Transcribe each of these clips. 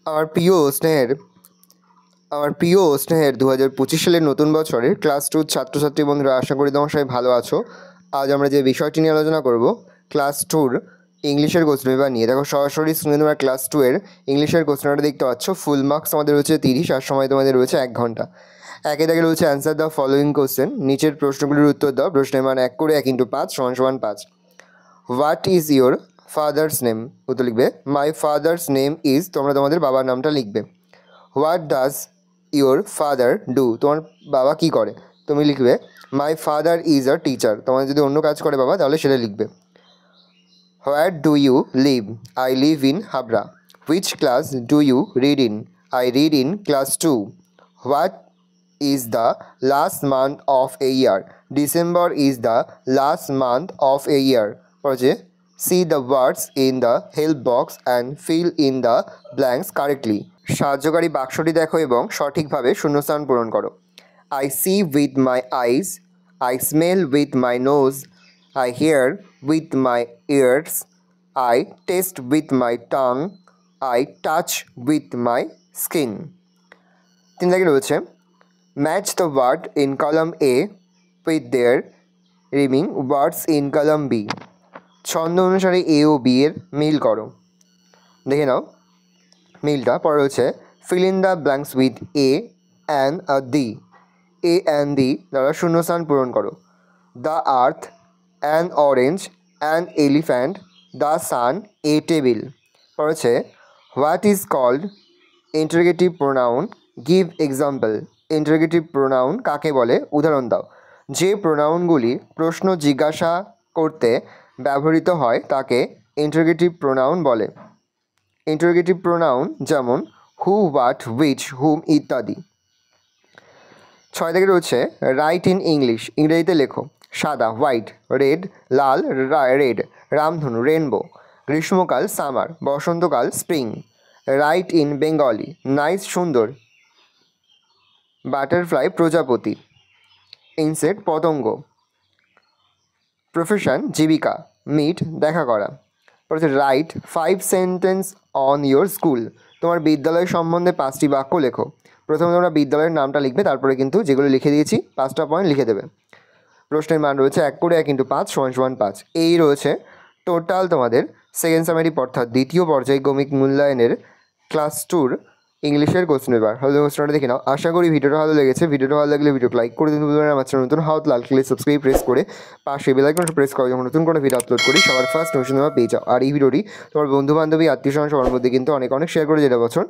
আমার প্রিয় স্নেহের 2025 সালের নতুন বছরের ক্লাস 2 ছাত্রছাত্রী বন্ধুরা, আশা করি তোমার সবাই ভালো আছো। আজ আমরা যে বিষয়টি নিয়ে আলোচনা করব ক্লাস 2 ইংলিশের কোশ্চেন পেপার নিয়ে। দেখো সরাসরি স্ক্রিনে তোমরা ক্লাস 2 এর ইংলিশের কোশ্চেনটা দেখতে পাচ্ছ। ফুল মার্কস আমাদের রয়েছে 30 আর সময় তোমাদের রয়েছে 1 ঘন্টা। একে দাগে রয়েছে অ্যান্সার দ্য ফলোয়িং কোশ্চেন, নিচের প্রশ্নগুলির উত্তর দাও। প্রশ্নের মান 1 করে 1 × 5 = 5। What is your father's name? উত্তর লিখবে মাই ফাদার্স নেম ইজ, তোমরা তোমাদের বাবার নামটা লিখবে। What does your father do? তোমার বাবা কী করে? তুমি লিখবে my father is a teacher. তোমার যদি অন্য কাজ করে বাবা তাহলে সেটা লিখবে। Where do you live? I live in Habra. Which class do you read in? I read in class 2। হোয়াট is the last month of a year? December is the last month of a year. পরে see the words in the help box and fill in the blanks correctly. সাহায্যকারী বাক্সটি দেখো এবং সঠিকভাবে শূন্যস্থান পূরণ করো। I see with my eyes, I smell with my nose, I hear with my ears, I taste with my tongue, I touch with my skin. 3 দাগে রয়েছে match the word in column A with their rhyming words in column B. ছন্দ অনুসারে এ ও B এর মিল করো। দেখে নাও মিলটা। পরে হচ্ছে fill in the blanks with A and the. A and the দ্বারা শূন্যস্থান পূরণ করো। The earth, an orange, an elephant, the sun, a table. পরে হচ্ছে what is called interrogative pronoun? Give example. Interrogative pronoun কাকে বলে? উদাহরণ দাও। যে প্রোনাউনগুলি প্রশ্ন জিজ্ঞাসা করতে ব্যবহৃত হয় তাকে ইন্টারোগেটিভ প্রোনাউন বলে। ইন্টারোগেটিভ প্রোনাউন যেমন হু, হোয়াট, হুইচ, হুম ইত্যাদি। 6 থেকে রয়েছে রাইট ইন ইংলিশ। ইংরেজিতে লেখো। সাদা হোয়াইট, রেড লাল, রেড, রামধনু রেনবো, গ্রীষ্মকাল সামার, বসন্তকাল spring. Right in Bengali. Nice সুন্দর, বাটারফ্লাই প্রজাপতি, ইনসেক্ট পতঙ্গ, প্রফেশন জীবিকা, মিট দেখা করা। পরে right 5 sentence on your school. তোমার বিদ্যালয় সম্বন্ধে 5টি বাক্য লেখো। প্রথমে তোমরা বিদ্যালয়ের নামটা লিখবে, তারপরে কিন্তু যেগুলো লিখে দিয়েছি 5টা পয়েন্ট লিখে দেবে। প্রশ্নের মান রয়েছে 1 করে 1 × 5 = 5। এই রয়েছে টোটাল তোমাদের সেকেন্ড সামারি অর্থাৎ দ্বিতীয় পর্যায়ক্রমিক মূল্যায়নের ক্লাস 2 ইংলিশের কোশ্চেন পেপার। হলে কোশ্চেনটা দেখে নাও। আশা করি ভিডিওটা ভালো লেগেছে। ভিডিওটা ভালো লাগলে ভিডিওটা লাইক করে দিন। আমার চ্যানেল নতুন হাত লাল ক্লিক সাবস্ক্রাইব প্রেস করে পাশে বেল আইকনটা প্রেস করো, যখন নতুন কোনো ভিডিও আপলোড করি সবার ফার্স্ট নোটিফিকেশন তোমরা পেয়ে যাও। আর এই ভিডিওটি তোমার বন্ধু বান্ধবী আত্মীয় স্বজন সবার মধ্যে কিন্তু অনেক শেয়ার করে, যেটা বছর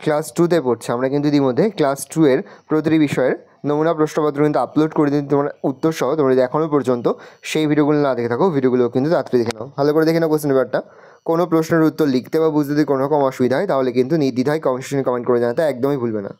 ক্লাস 2তে পড়ছে। আমরা কিন্তু ইতিমধ্যে ক্লাস 2 এর প্রতিটি বিষয়ের নমুনা প্রশ্নপত্র কিন্তু আপলোড করে দিই তোমরা উত্তর সহ। তোমরা যদি এখনও পর্যন্ত সেই ভিডিওগুলো না দেখে থাকো, ভিডিওগুলো কিন্তু তাড়াতাড়ি দেখে নাও। ভালো করে দেখে নাও কোশ্চেন পেপারটা। কোনো প্রশ্নের উত্তর লিখতে বা বুঝতে যদি কোনো রকম অসুবিধা হয় তাহলে কিন্তু নির্দ্বিধায় কমেন্ট সেকশনে কমেন্ট করে জানাতে একদমই ভুলবে না।